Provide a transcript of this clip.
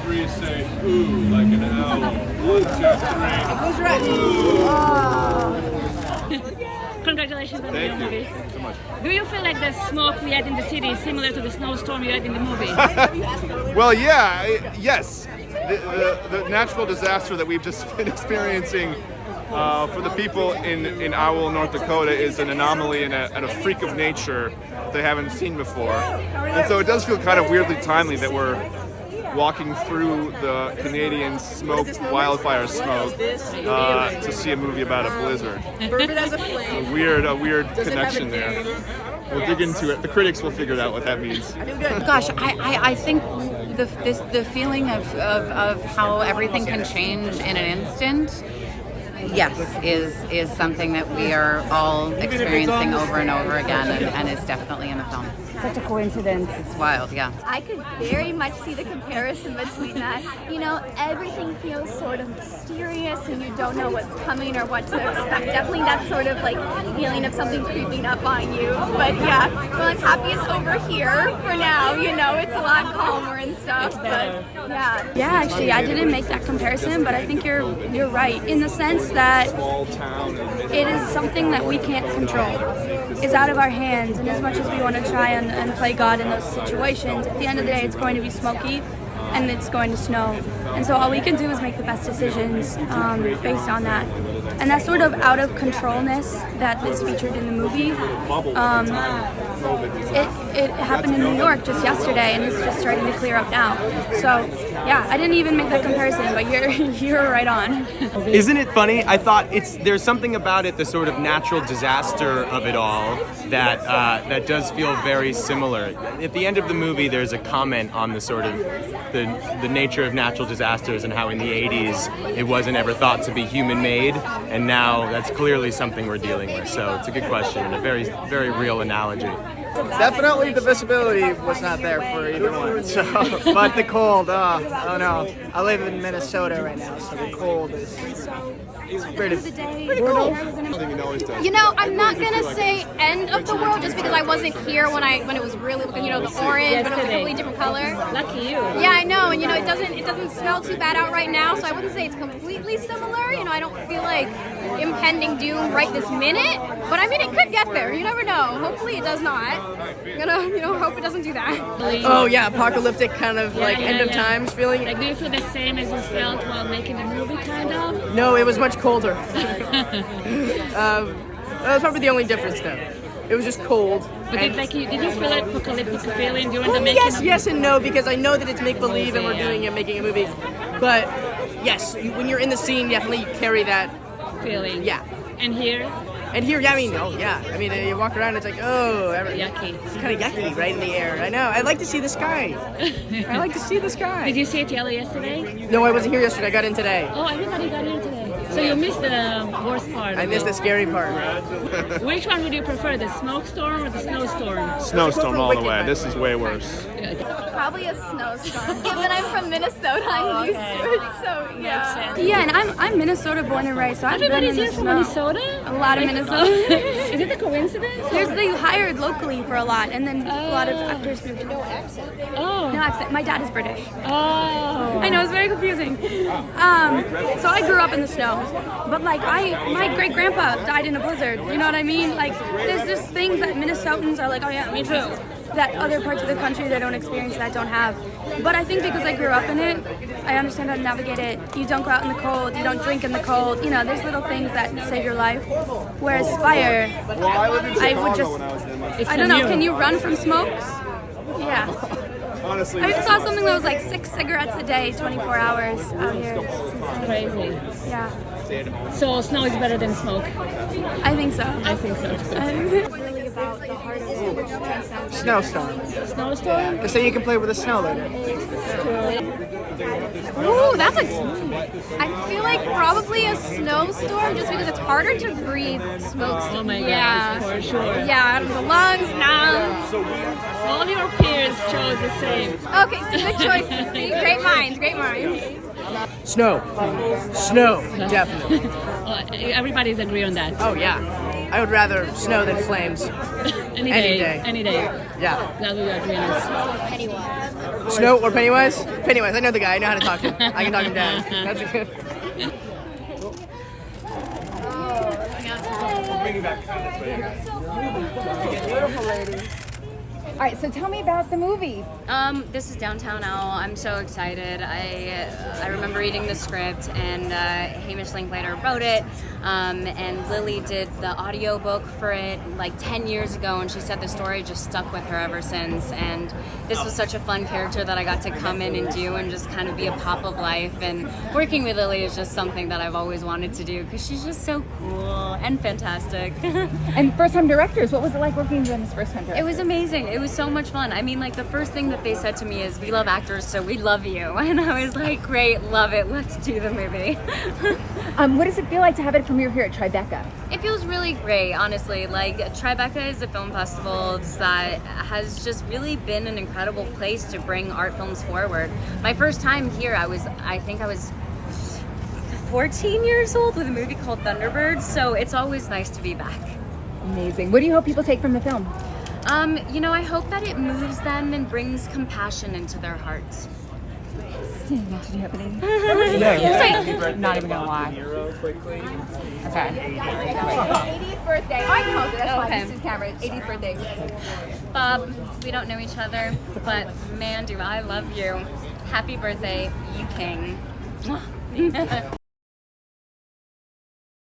three, say ooh, like an owl. 1, 2, 3. Congratulations on your movie. Thank you so much. Do you feel like the smoke we had in the city is similar to the snowstorm you had in the movie? Well, yeah, yes. The natural disaster that we've just been experiencing for the people in Owl, North Dakota, is an anomaly and a freak of nature that they haven't seen before. And so it does feel kind of weirdly timely that we're walking through the Canadian wildfire smoke to see a movie about a blizzard. A weird connection there. We'll dig into it. The critics will figure out what that means. Gosh, I think the feeling of how everything can change in an instant, yes, is something that we are all experiencing over and over again, and is definitely in the film. Such a coincidence. It's wild, yeah. I could very much see the comparison between that. You know, everything feels sort of mysterious and you don't know what's coming or what to expect. Definitely that sort of like feeling of something creeping up on you. But yeah, well, I'm happy it's over here for now. You know, it's a lot calmer and stuff. But yeah. Yeah, actually, I didn't make that comparison, but I think you're right in the sense that it is something that we can't control. It's out of our hands, and as much as we want to try and play God in those situations, at the end of the day, it's going to be smoky and it's going to snow. And so all we can do is make the best decisions based on that. And that sort of out of controlness that is featured in the movie, it happened in New York just yesterday, and it's just starting to clear up now. So yeah, I didn't even make that comparison, but you're right on. Isn't it funny? I thought there's something about it, the sort of natural disaster of it all, that does feel very similar. At the end of the movie, there's a comment on the sort of the nature of natural disasters and how in the 80s it wasn't ever thought to be human-made, and now that's clearly something we're dealing with. So it's a good question and a very, very real analogy. Definitely the visibility was not there for either one. So, but the cold, oh no. I live in Minnesota right now, so the cold is pretty cool. You know, I'm not gonna say end of the world just because I wasn't here when it was really, you know, the orange, but it was a completely different color. Lucky you. Yeah, I know, and you know, it doesn't smell too bad out right now, so I wouldn't say it's completely similar. You know, I don't feel like impending doom right this minute, but I mean, it could get there. You never know. Hopefully, it does not. I'm gonna, you know, hope it doesn't do that. Oh yeah, apocalyptic kind of end of times feeling. Like, do you feel the same as you felt while making the movie, kind of? No, it was much colder. That was probably the only difference though. It was just cold. But did you feel an apocalyptic feeling during the making? Yes and no, because I know that it's make believe and we're making a movie. But yes, when you're in the scene, definitely you carry that feeling. Yeah. And here, yeah, I mean, you walk around, it's like, yucky. It's kind of yucky right in the air. I know. I like to see the sky. I like to see the sky. Did you see it yellow yesterday? No, I wasn't here yesterday. I got in today. Oh, everybody got here today. So you missed the worst part. I missed the scary part. Which one would you prefer, the smoke storm or the snowstorm? Snowstorm all the way. This is way worse. Probably a snowstorm. Given I'm from Minnesota, I'm used to it. So yeah. Yeah, and I'm Minnesota born and raised, so I've been in the here from snow. Minnesota? A lot of Minnesota. Is it a coincidence? They hired locally for a lot, and then a lot of actors moved. No accent. Oh. No accent. My dad is British. Oh. I know, it's very confusing. So I grew up in the snow, but like my great grandpa died in a blizzard. You know what I mean? Like there's just things that Minnesotans are like, oh yeah, me too. That other parts of the country that don't experience that don't have. But I think because I grew up in it, I understand how to navigate it. You don't go out in the cold, you don't drink in the cold. You know, there's little things that save your life. Whereas fire, I would just, I don't know, can you run from smokes? Yeah. Honestly, I saw something that was like 6 cigarettes a day, 24 hours out here. It's crazy. Yeah. So snow is better than smoke? I think so. I think so. Snowstorm. Snowstorm? Because then you can play with the snow later. Ooh, I feel like probably a snowstorm just because it's harder to breathe smoke. Oh my Yeah. gosh, for sure. Yeah, the lungs, numb. All your peers chose the same. Okay, so good choices. See, great minds. Snow. Snow, definitely. Everybody's agree on that. Oh yeah. I would rather snow than flames. Any Any day. day. Any day. Yeah. That we agree on this. Snow or Pennywise? Pennywise. I know the guy. I know how to talk to him. I can talk him down. That's good. Beautiful lady. All right, so tell me about the movie. This is Downtown Owl. I'm so excited. I remember reading the script, and Hamish Linklater wrote it, and Lily did the audiobook for it like 10 years ago, and she said the story just stuck with her ever since. And this was such a fun character that I got to come in and do and just kind of be a pop of life. And working with Lily is just something that I've always wanted to do because she's just so cool and fantastic. And first-time directors, what was it like working with this first-time director? It was amazing. It was so much fun. I mean, like, the first thing that they said to me is, "We love actors, so we love you." And I was like, great, love it, let's do the movie. What does it feel like to have it premiere here at Tribeca? It feels really great, honestly. Like, Tribeca is a film festival that has just really been an incredible place to bring art films forward. My first time here, I think I was 14 years old with a movie called Thunderbirds, so it's always nice to be back. Amazing. What do you hope people take from the film? I hope that it moves them and brings compassion into their hearts. Did you have any? Not even gonna lie. Okay. 80th birthday. I know that's why Okay. this is camera. 80th birthday. Bob, we don't know each other, but man, do I love you. Happy birthday, you king.